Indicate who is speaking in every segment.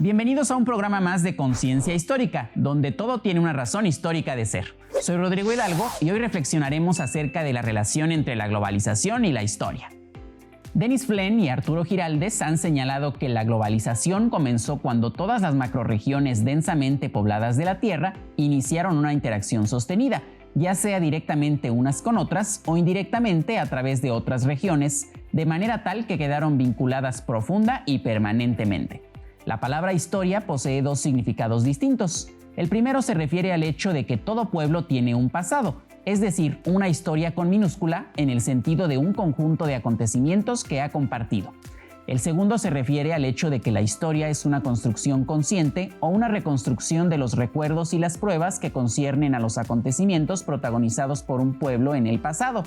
Speaker 1: Bienvenidos a un programa más de Conciencia Histórica, donde todo tiene una razón histórica de ser. Soy Rodrigo Hidalgo y hoy reflexionaremos acerca de la relación entre la globalización y la historia. Denis Flynn y Arturo Giraldes han señalado que la globalización comenzó cuando todas las macrorregiones densamente pobladas de la Tierra iniciaron una interacción sostenida, ya sea directamente unas con otras o indirectamente a través de otras regiones, de manera tal que quedaron vinculadas profunda y permanentemente. La palabra historia posee dos significados distintos. El primero se refiere al hecho de que todo pueblo tiene un pasado, es decir, una historia con minúscula en el sentido de un conjunto de acontecimientos que ha compartido. El segundo se refiere al hecho de que la historia es una construcción consciente o una reconstrucción de los recuerdos y las pruebas que conciernen a los acontecimientos protagonizados por un pueblo en el pasado.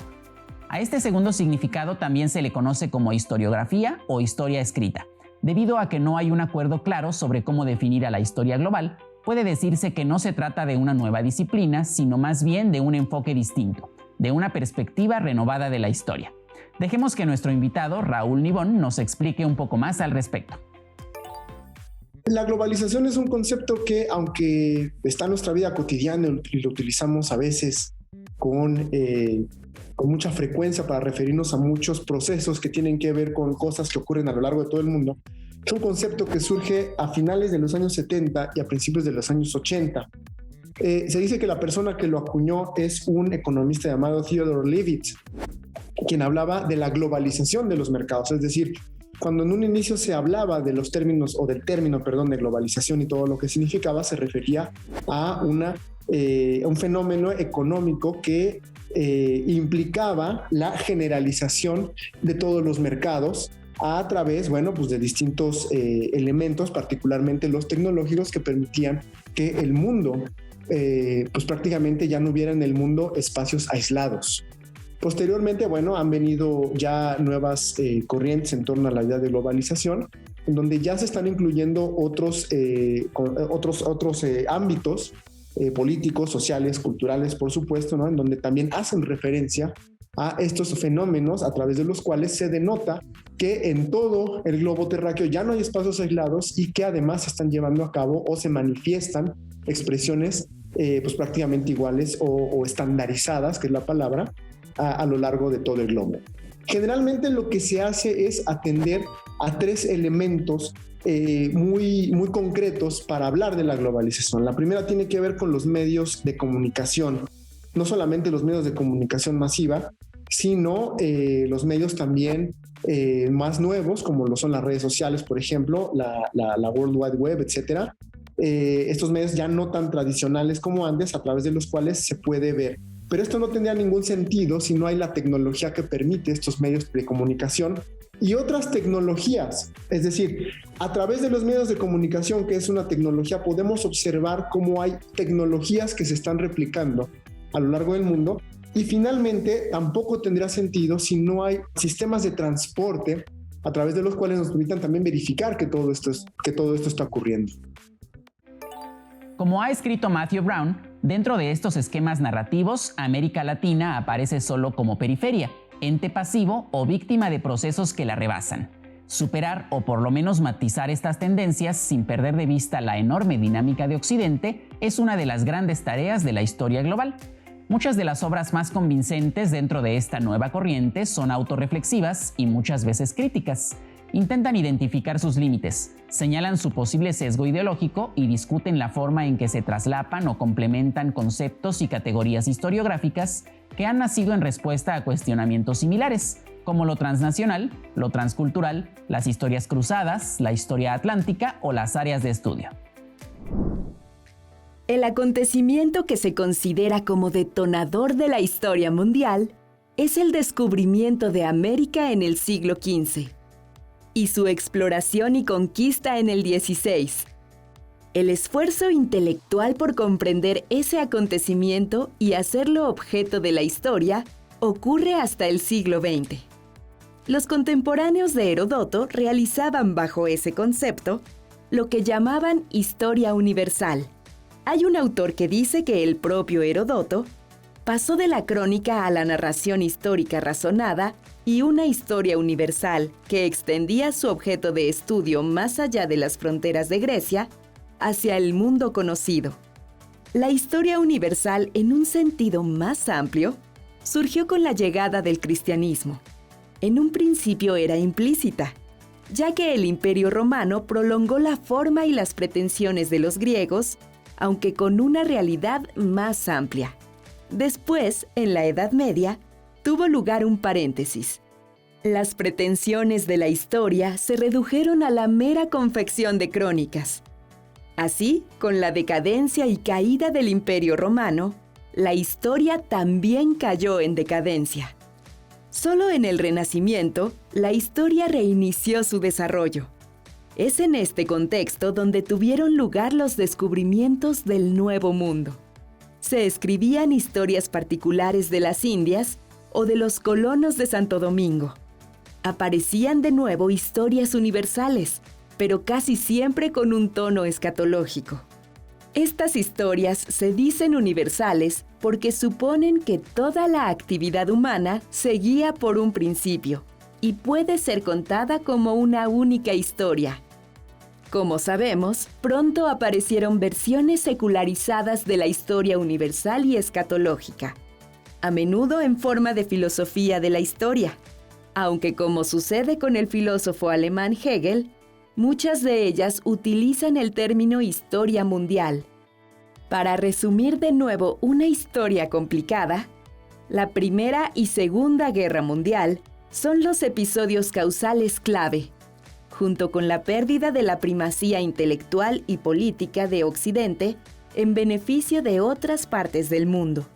Speaker 1: A este segundo significado también se le conoce como historiografía o historia escrita. Debido a que no hay un acuerdo claro sobre cómo definir a la historia global, puede decirse que no se trata de una nueva disciplina, sino más bien de un enfoque distinto, de una perspectiva renovada de la historia. Dejemos que nuestro invitado, Raúl Nibón, nos explique un poco más al respecto.
Speaker 2: La globalización es un concepto que, aunque está en nuestra vida cotidiana y lo utilizamos a veces con mucha frecuencia para referirnos a muchos procesos que tienen que ver con cosas que ocurren a lo largo de todo el mundo, es un concepto que surge a finales de los años 70 y a principios de los años 80. Se dice que la persona que lo acuñó es un economista llamado Theodore Levitt, quien hablaba de la globalización de los mercados, es decir, cuando en un inicio se hablaba de los términos, o del término, de globalización y todo lo que significaba, se refería a un fenómeno económico que implicaba la generalización de todos los mercados a través, de distintos elementos, particularmente los tecnológicos, que permitían que el mundo, prácticamente ya no hubiera en el mundo espacios aislados. Posteriormente, han venido ya nuevas corrientes en torno a la idea de globalización, en donde ya se están incluyendo otros ámbitos políticos, sociales, culturales, por supuesto, ¿no? En donde también hacen referencia a estos fenómenos a través de los cuales se denota que en todo el globo terráqueo ya no hay espacios aislados y que además se están llevando a cabo o se manifiestan expresiones prácticamente iguales o estandarizadas, que es la palabra, a lo largo de todo el globo. Generalmente lo que se hace es atender a tres elementos muy concretos para hablar de la globalización. La primera tiene que ver con los medios de comunicación, no solamente los medios de comunicación masiva, sino los medios también más nuevos, como lo son las redes sociales, por ejemplo, la World Wide Web, etcétera. Estos medios ya no tan tradicionales como antes, a través de los cuales se puede ver. Pero esto no tendría ningún sentido si no hay la tecnología que permite estos medios de comunicación y otras tecnologías. Es decir, a través de los medios de comunicación, que es una tecnología, podemos observar cómo hay tecnologías que se están replicando a lo largo del mundo. Y finalmente, tampoco tendría sentido si no hay sistemas de transporte a través de los cuales nos permitan también verificar que todo esto está ocurriendo.
Speaker 1: Como ha escrito Matthew Brown, dentro de estos esquemas narrativos, América Latina aparece solo como periferia, ente pasivo o víctima de procesos que la rebasan. Superar o por lo menos matizar estas tendencias sin perder de vista la enorme dinámica de Occidente es una de las grandes tareas de la historia global. Muchas de las obras más convincentes dentro de esta nueva corriente son autorreflexivas y muchas veces críticas. Intentan identificar sus límites, señalan su posible sesgo ideológico y discuten la forma en que se traslapan o complementan conceptos y categorías historiográficas que han nacido en respuesta a cuestionamientos similares, como lo transnacional, lo transcultural, las historias cruzadas, la historia atlántica o las áreas de estudio.
Speaker 3: El acontecimiento que se considera como detonador de la historia mundial es el descubrimiento de América en el siglo XV y su exploración y conquista en el XVI. El esfuerzo intelectual por comprender ese acontecimiento y hacerlo objeto de la historia ocurre hasta el siglo XX. Los contemporáneos de Heródoto realizaban bajo ese concepto lo que llamaban historia universal. Hay un autor que dice que el propio Heródoto pasó de la crónica a la narración histórica razonada y una historia universal que extendía su objeto de estudio más allá de las fronteras de Grecia hacia el mundo conocido. La historia universal, en un sentido más amplio, surgió con la llegada del cristianismo. En un principio era implícita, ya que el Imperio Romano prolongó la forma y las pretensiones de los griegos, aunque con una realidad más amplia. Después, en la Edad Media, tuvo lugar un paréntesis. Las pretensiones de la historia se redujeron a la mera confección de crónicas. Así, con la decadencia y caída del Imperio Romano, la historia también cayó en decadencia. Solo en el Renacimiento, la historia reinició su desarrollo. Es en este contexto donde tuvieron lugar los descubrimientos del Nuevo Mundo. Se escribían historias particulares de las Indias o de los colonos de Santo Domingo. Aparecían de nuevo historias universales, pero casi siempre con un tono escatológico. Estas historias se dicen universales porque suponen que toda la actividad humana se guía por un principio y puede ser contada como una única historia. Como sabemos, pronto aparecieron versiones secularizadas de la historia universal y escatológica, a menudo en forma de filosofía de la historia, aunque como sucede con el filósofo alemán Hegel, muchas de ellas utilizan el término historia mundial. Para resumir de nuevo una historia complicada, la Primera y Segunda Guerra Mundial son los episodios causales clave, junto con la pérdida de la primacía intelectual y política de Occidente en beneficio de otras partes del mundo.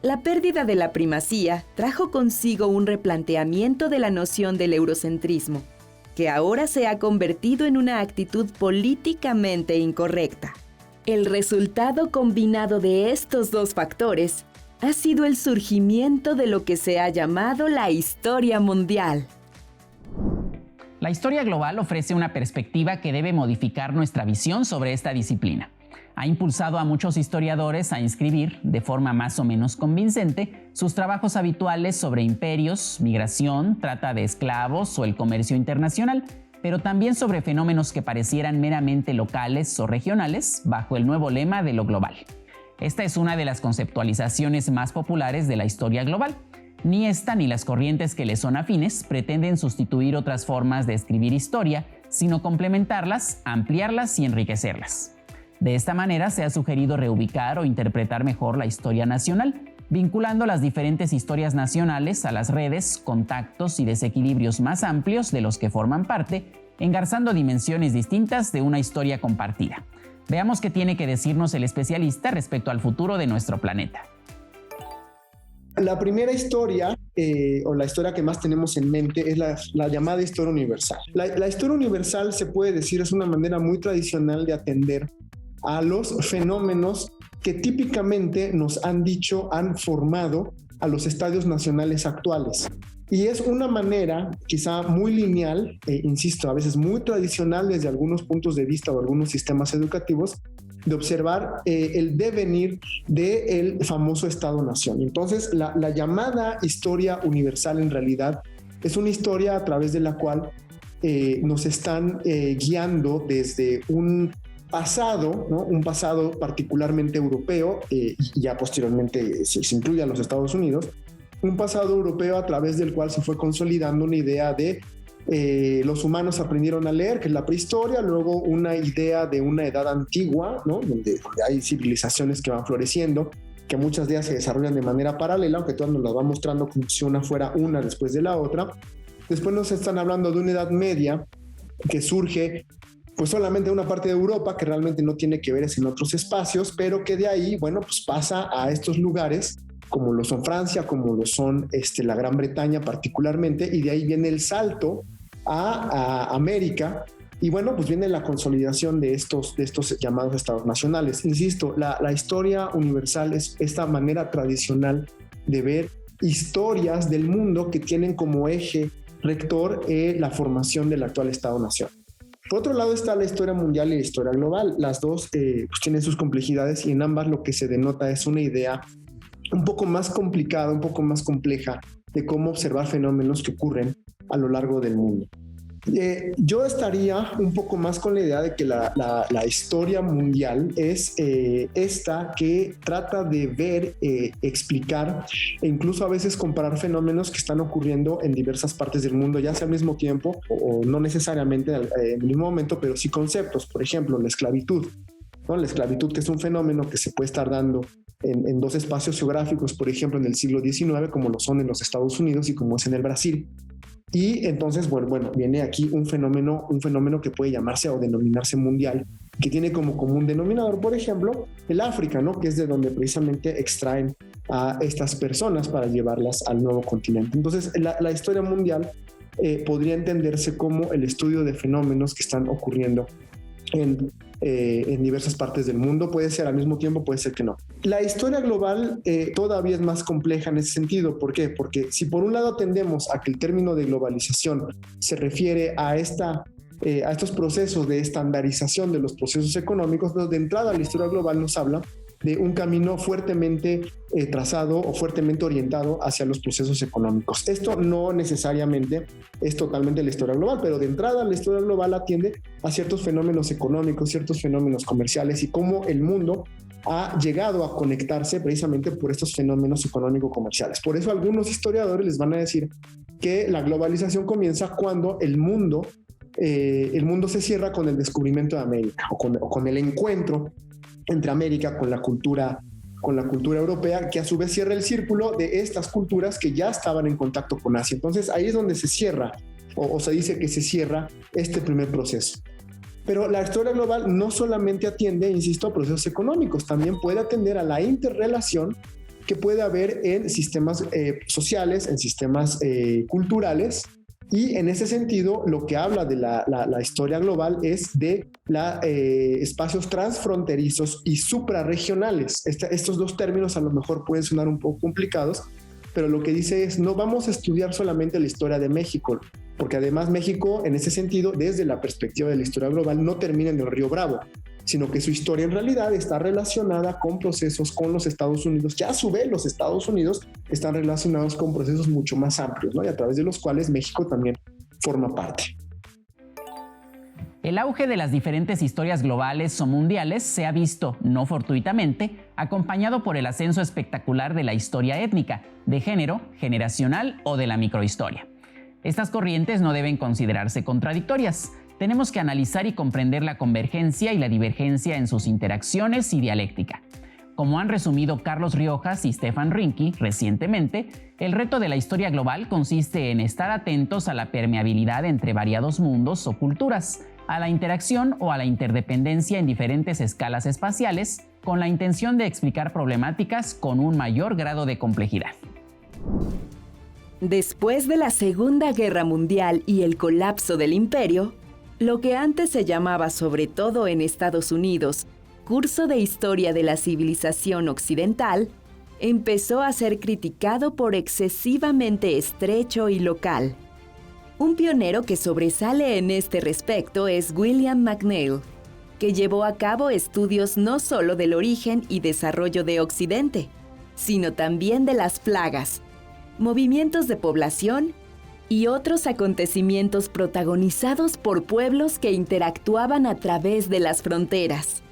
Speaker 3: La pérdida de la primacía trajo consigo un replanteamiento de la noción del eurocentrismo, que ahora se ha convertido en una actitud políticamente incorrecta. El resultado combinado de estos dos factores ha sido el surgimiento de lo que se ha llamado la historia mundial.
Speaker 1: La historia global ofrece una perspectiva que debe modificar nuestra visión sobre esta disciplina. Ha impulsado a muchos historiadores a inscribir, de forma más o menos convincente, sus trabajos habituales sobre imperios, migración, trata de esclavos o el comercio internacional, pero también sobre fenómenos que parecieran meramente locales o regionales, bajo el nuevo lema de lo global. Esta es una de las conceptualizaciones más populares de la historia global. Ni esta ni las corrientes que le son afines pretenden sustituir otras formas de escribir historia, sino complementarlas, ampliarlas y enriquecerlas. De esta manera se ha sugerido reubicar o interpretar mejor la historia nacional, vinculando las diferentes historias nacionales a las redes, contactos y desequilibrios más amplios de los que forman parte, engarzando dimensiones distintas de una historia compartida. Veamos qué tiene que decirnos el especialista respecto al futuro de nuestro planeta.
Speaker 2: La primera historia, o la historia que más tenemos en mente, es la llamada historia universal. La historia universal, se puede decir, es una manera muy tradicional de atender a los fenómenos que típicamente nos han dicho han formado a los estadios nacionales actuales. Y es una manera quizá muy lineal, insisto, a veces muy tradicional desde algunos puntos de vista o algunos sistemas educativos, de observar el devenir del famoso Estado-Nación. Entonces, la llamada historia universal en realidad es una historia a través de la cual nos están guiando desde un pasado, ¿no? Un pasado particularmente europeo, y ya posteriormente se incluye a los Estados Unidos, un pasado europeo a través del cual se fue consolidando una idea de los humanos aprendieron a leer, que es la prehistoria, luego una idea de una edad antigua, ¿no? donde hay civilizaciones que van floreciendo, que muchas de ellas se desarrollan de manera paralela, aunque todas nos las va mostrando como si una fuera una después de la otra. Después nos están hablando de una edad media que surge pues solamente una parte de Europa, que realmente no tiene que ver en otros espacios, pero que de ahí, bueno, pues pasa a estos lugares como lo son Francia, como lo son la Gran Bretaña particularmente, y de ahí viene el salto a América, y bueno, pues viene la consolidación de estos llamados estados nacionales. Insisto, la historia universal es esta manera tradicional de ver historias del mundo que tienen como eje rector la formación del actual Estado-Nación. Por otro lado está la historia mundial y la historia global. Las dos pues tienen sus complejidades, y en ambas lo que se denota es una idea un poco más complicada, un poco más compleja de cómo observar fenómenos que ocurren a lo largo del mundo. Yo estaría un poco más con la idea de que la historia mundial es esta que trata de ver, explicar e incluso a veces comparar fenómenos que están ocurriendo en diversas partes del mundo, ya sea al mismo tiempo o no necesariamente en el mismo momento, pero sí conceptos. Por ejemplo, la esclavitud, ¿no? La esclavitud, que es un fenómeno que se puede estar dando en dos espacios geográficos, por ejemplo, en el siglo XIX, como lo son en los Estados Unidos y como es en el Brasil. Y entonces, bueno, viene aquí un fenómeno que puede llamarse o denominarse mundial, que tiene como común denominador, por ejemplo, el África, ¿no? Que es de donde precisamente extraen a estas personas para llevarlas al nuevo continente. Entonces, la historia mundial podría entenderse como el estudio de fenómenos que están ocurriendo en diversas partes del mundo. Puede ser al mismo tiempo, puede ser que no. La historia global todavía es más compleja en ese sentido. ¿Por qué? Porque si por un lado atendemos a que el término de globalización se refiere a estos procesos de estandarización de los procesos económicos, de entrada la historia global nos habla de un camino fuertemente trazado o fuertemente orientado hacia los procesos económicos. Esto no necesariamente es totalmente la historia global, pero de entrada la historia global atiende a ciertos fenómenos económicos, ciertos fenómenos comerciales y cómo el mundo ha llegado a conectarse precisamente por estos fenómenos económico-comerciales. Por eso algunos historiadores les van a decir que la globalización comienza cuando el mundo se cierra con el descubrimiento de América o con el encuentro entre América con la cultura europea, que a su vez cierra el círculo de estas culturas que ya estaban en contacto con Asia. Entonces ahí es donde se cierra o se dice que se cierra este primer proceso. Pero la historia global no solamente atiende, insisto, a procesos económicos, también puede atender a la interrelación que puede haber en sistemas sociales, en sistemas culturales. Y en ese sentido, lo que habla de la historia global es de espacios transfronterizos y suprarregionales. Estos dos términos a lo mejor pueden sonar un poco complicados, pero lo que dice es, no vamos a estudiar solamente la historia de México, porque además México, en ese sentido, desde la perspectiva de la historia global, no termina en el Río Bravo, sino que su historia en realidad está relacionada con procesos con los Estados Unidos, que a su vez los Estados Unidos están relacionados con procesos mucho más amplios, ¿no? Y a través de los cuales México también forma parte.
Speaker 1: El auge de las diferentes historias globales o mundiales se ha visto, no fortuitamente, acompañado por el ascenso espectacular de la historia étnica, de género, generacional o de la microhistoria. Estas corrientes no deben considerarse contradictorias. Tenemos que analizar y comprender la convergencia y la divergencia en sus interacciones y dialéctica. Como han resumido Carlos Riojas y Stefan Rinke recientemente, el reto de la historia global consiste en estar atentos a la permeabilidad entre variados mundos o culturas, a la interacción o a la interdependencia en diferentes escalas espaciales, con la intención de explicar problemáticas con un mayor grado de complejidad.
Speaker 3: Después de la Segunda Guerra Mundial y el colapso del imperio, lo que antes se llamaba, sobre todo en Estados Unidos, curso de historia de la civilización occidental, empezó a ser criticado por excesivamente estrecho y local. Un pionero que sobresale en este respecto es William McNeill, que llevó a cabo estudios no solo del origen y desarrollo de Occidente, sino también de las plagas, movimientos de población y otros acontecimientos protagonizados por pueblos que interactuaban a través de las fronteras.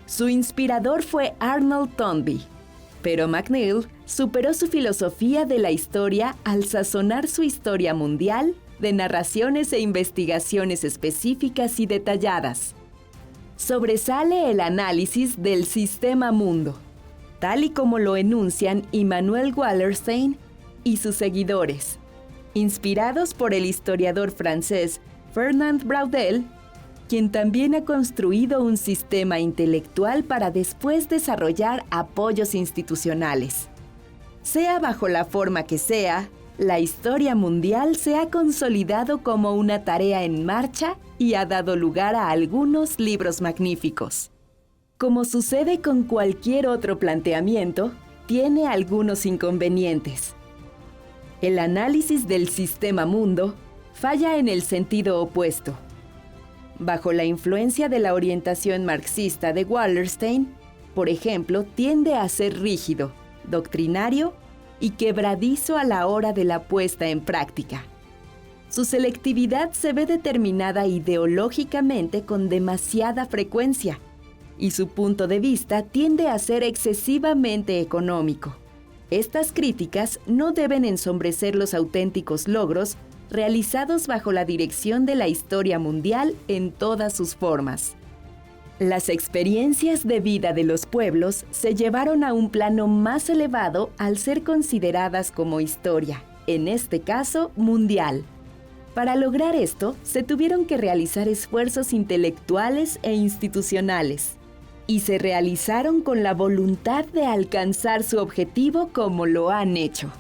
Speaker 3: Su inspirador fue Arnold Toynbee, pero McNeill superó su filosofía de la historia al sazonar su historia mundial de narraciones e investigaciones específicas y detalladas. Sobresale el análisis del sistema mundo, tal y como lo enuncian Immanuel Wallerstein y sus seguidores, inspirados por el historiador francés Fernand Braudel, quien también ha construido un sistema intelectual para después desarrollar apoyos institucionales. Sea bajo la forma que sea, la historia mundial se ha consolidado como una tarea en marcha y ha dado lugar a algunos libros magníficos. Como sucede con cualquier otro planteamiento, tiene algunos inconvenientes. El análisis del sistema mundo falla en el sentido opuesto. Bajo la influencia de la orientación marxista de Wallerstein, por ejemplo, tiende a ser rígido, doctrinario y quebradizo a la hora de la puesta en práctica. Su selectividad se ve determinada ideológicamente con demasiada frecuencia y su punto de vista tiende a ser excesivamente económico. Estas críticas no deben ensombrecer los auténticos logros realizados bajo la dirección de la historia mundial en todas sus formas. Las experiencias de vida de los pueblos se llevaron a un plano más elevado al ser consideradas como historia, en este caso mundial. Para lograr esto, se tuvieron que realizar esfuerzos intelectuales e institucionales, y se realizaron con la voluntad de alcanzar su objetivo como lo han hecho.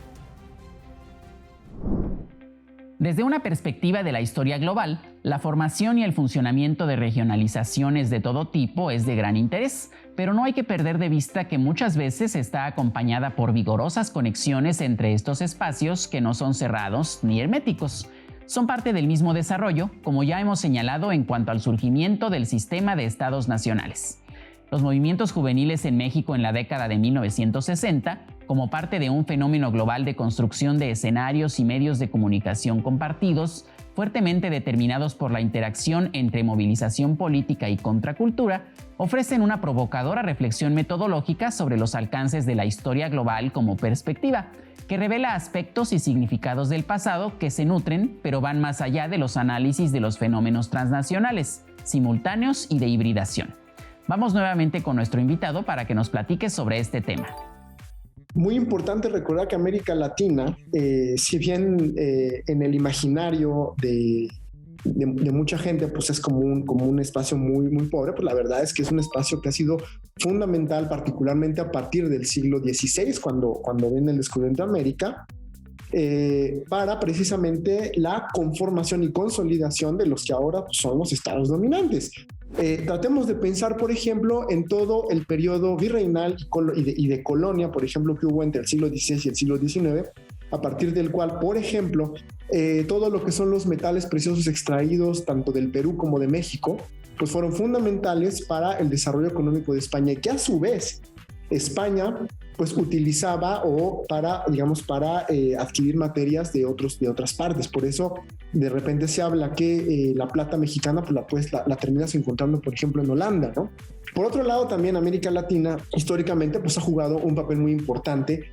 Speaker 1: Desde una perspectiva de la historia global, la formación y el funcionamiento de regionalizaciones de todo tipo es de gran interés, pero no hay que perder de vista que muchas veces está acompañada por vigorosas conexiones entre estos espacios que no son cerrados ni herméticos. Son parte del mismo desarrollo, como ya hemos señalado en cuanto al surgimiento del sistema de estados nacionales. Los movimientos juveniles en México en la década de 1960, como parte de un fenómeno global de construcción de escenarios y medios de comunicación compartidos, fuertemente determinados por la interacción entre movilización política y contracultura, ofrecen una provocadora reflexión metodológica sobre los alcances de la historia global como perspectiva, que revela aspectos y significados del pasado que se nutren, pero van más allá de los análisis de los fenómenos transnacionales, simultáneos y de hibridación. Vamos nuevamente con nuestro invitado para que nos platique sobre este tema.
Speaker 2: Muy importante recordar que América Latina, si bien en el imaginario de mucha gente pues es como un espacio muy, muy pobre, pues la verdad es que es un espacio que ha sido fundamental, particularmente a partir del siglo XVI, cuando viene el descubrimiento de América, para precisamente la conformación y consolidación de los que ahora pues, son los estados dominantes. Tratemos de pensar, por ejemplo, en todo el periodo virreinal y de colonia, por ejemplo, que hubo entre el siglo XVI y el siglo XIX, a partir del cual, por ejemplo, todo lo que son los metales preciosos extraídos tanto del Perú como de México, pues fueron fundamentales para el desarrollo económico de España, y que a su vez España pues utilizaba para adquirir materias de otras partes. Por eso de repente se habla que la plata mexicana pues la terminas encontrando, por ejemplo, en Holanda, ¿no? Por otro lado, también América Latina históricamente pues ha jugado un papel muy importante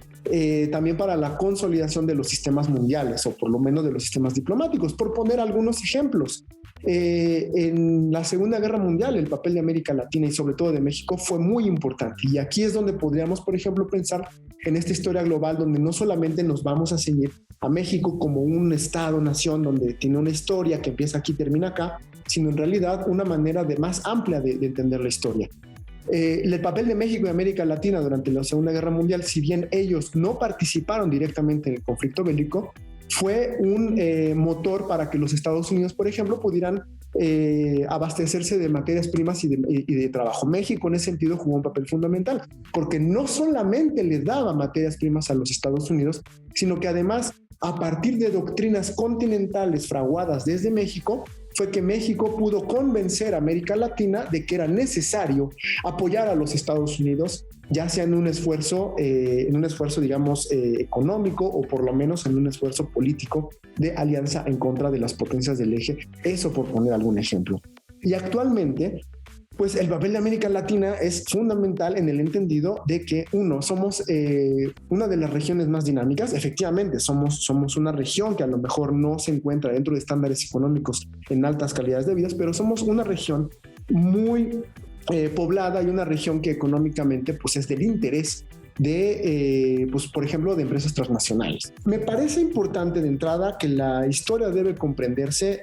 Speaker 2: también para la consolidación de los sistemas mundiales, o por lo menos de los sistemas diplomáticos. Por poner algunos ejemplos, en la Segunda Guerra Mundial el papel de América Latina y sobre todo de México fue muy importante, y aquí es donde podríamos, por ejemplo, pensar en esta historia global donde no solamente nos vamos a ceñir a México como un estado-nación donde tiene una historia que empieza aquí y termina acá, sino en realidad una manera más amplia de entender la historia. El papel de México y América Latina durante la Segunda Guerra Mundial, si bien ellos no participaron directamente en el conflicto bélico, fue un motor para que los Estados Unidos, por ejemplo, pudieran abastecerse de materias primas y de trabajo. México en ese sentido jugó un papel fundamental, porque no solamente le daba materias primas a los Estados Unidos, sino que además, a partir de doctrinas continentales fraguadas desde México, fue que México pudo convencer a América Latina de que era necesario apoyar a los Estados Unidos, ya sea en un esfuerzo, digamos, económico, o por lo menos en un esfuerzo político de alianza en contra de las potencias del eje. Eso por poner algún ejemplo. Y actualmente, pues el papel de América Latina es fundamental en el entendido de que, somos una de las regiones más dinámicas. Efectivamente, somos una región que a lo mejor no se encuentra dentro de estándares económicos en altas calidades de vida, pero somos una región muy poblada, y una región que económicamente pues es del interés de, pues, por ejemplo, de empresas transnacionales. Me parece importante de entrada que la historia debe comprenderse,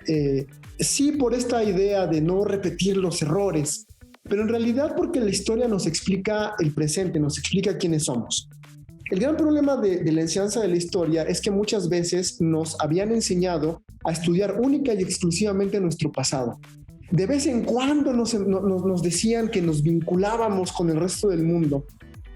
Speaker 2: sí, por esta idea de no repetir los errores, pero en realidad porque la historia nos explica el presente, nos explica quiénes somos. El gran problema de la enseñanza de la historia es que muchas veces nos habían enseñado a estudiar única y exclusivamente nuestro pasado. De vez en cuando nos decían que nos vinculábamos con el resto del mundo,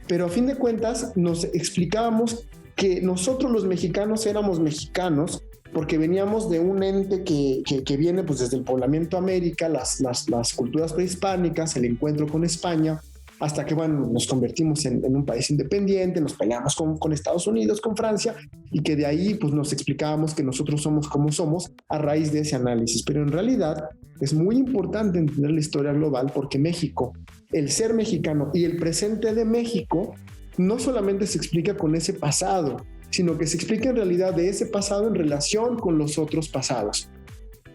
Speaker 2: pero a fin de cuentas nos explicábamos que nosotros los mexicanos éramos mexicanos porque veníamos de un ente que viene pues desde el poblamiento de América, las culturas prehispánicas, el encuentro con España, hasta que, bueno, nos convertimos en un país independiente, nos peleamos con Estados Unidos, con Francia, y que de ahí pues nos explicábamos que nosotros somos como somos a raíz de ese análisis. Pero en realidad es muy importante entender la historia global, porque México, el ser mexicano y el presente de México no solamente se explica con ese pasado, sino que se explica en realidad de ese pasado en relación con los otros pasados.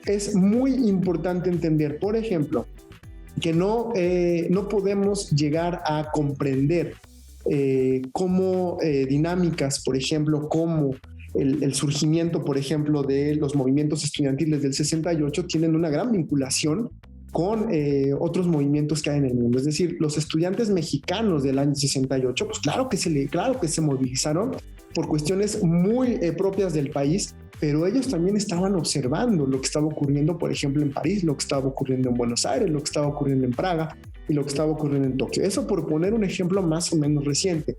Speaker 2: Es muy importante entender, por ejemplo, que no podemos llegar a comprender cómo dinámicas, por ejemplo, como el surgimiento, por ejemplo, de los movimientos estudiantiles del 68 tienen una gran vinculación con otros movimientos que hay en el mundo. Es decir, los estudiantes mexicanos del año 68, pues claro que se movilizaron por cuestiones muy propias del país, pero ellos también estaban observando lo que estaba ocurriendo, por ejemplo, en París, lo que estaba ocurriendo en Buenos Aires, lo que estaba ocurriendo en Praga y lo que estaba ocurriendo en Tokio. Eso por poner un ejemplo más o menos reciente.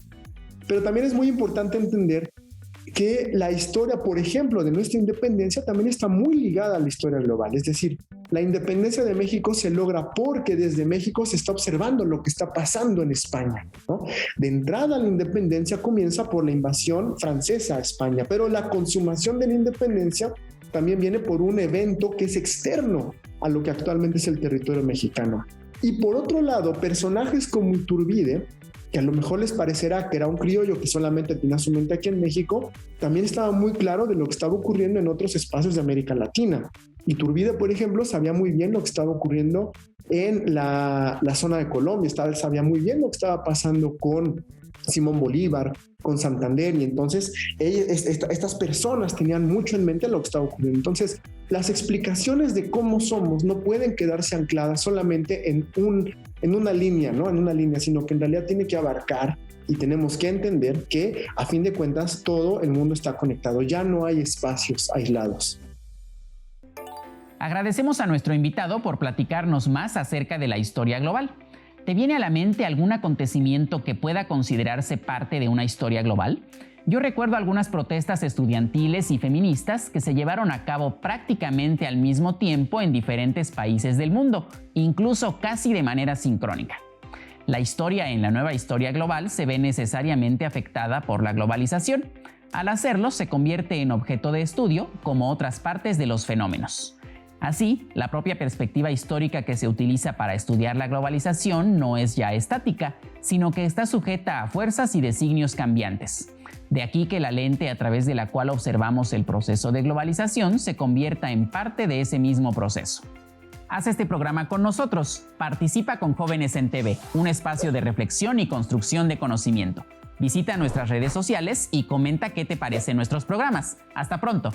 Speaker 2: Pero también es muy importante entender que la historia, por ejemplo, de nuestra independencia también está muy ligada a la historia global. Es decir, la independencia de México se logra porque desde México se está observando lo que está pasando en España, ¿no? De entrada, la independencia comienza por la invasión francesa a España, pero la consumación de la independencia también viene por un evento que es externo a lo que actualmente es el territorio mexicano. Y por otro lado, personajes como Iturbide, que a lo mejor les parecerá que era un criollo que solamente tenía su mente aquí en México, también estaba muy claro de lo que estaba ocurriendo en otros espacios de América Latina. Iturbide, por ejemplo, sabía muy bien lo que estaba ocurriendo en la zona de Colombia, sabía muy bien lo que estaba pasando con Simón Bolívar, con Santander, y entonces estas personas tenían mucho en mente lo que estaba ocurriendo. Entonces, las explicaciones de cómo somos no pueden quedarse ancladas solamente en una línea, ¿no? En una línea, sino que en realidad tiene que abarcar y tenemos que entender que, a fin de cuentas, todo el mundo está conectado. Ya no hay espacios aislados.
Speaker 1: Agradecemos a nuestro invitado por platicarnos más acerca de la historia global. ¿Te viene a la mente algún acontecimiento que pueda considerarse parte de una historia global? Yo recuerdo algunas protestas estudiantiles y feministas que se llevaron a cabo prácticamente al mismo tiempo en diferentes países del mundo, incluso casi de manera sincrónica. La historia en la nueva historia global se ve necesariamente afectada por la globalización. Al hacerlo, se convierte en objeto de estudio como otras partes de los fenómenos. Así, la propia perspectiva histórica que se utiliza para estudiar la globalización no es ya estática, sino que está sujeta a fuerzas y designios cambiantes. De aquí que la lente a través de la cual observamos el proceso de globalización se convierta en parte de ese mismo proceso. Haz este programa con nosotros. Participa con Jóvenes en TV, un espacio de reflexión y construcción de conocimiento. Visita nuestras redes sociales y comenta qué te parecen nuestros programas. Hasta pronto.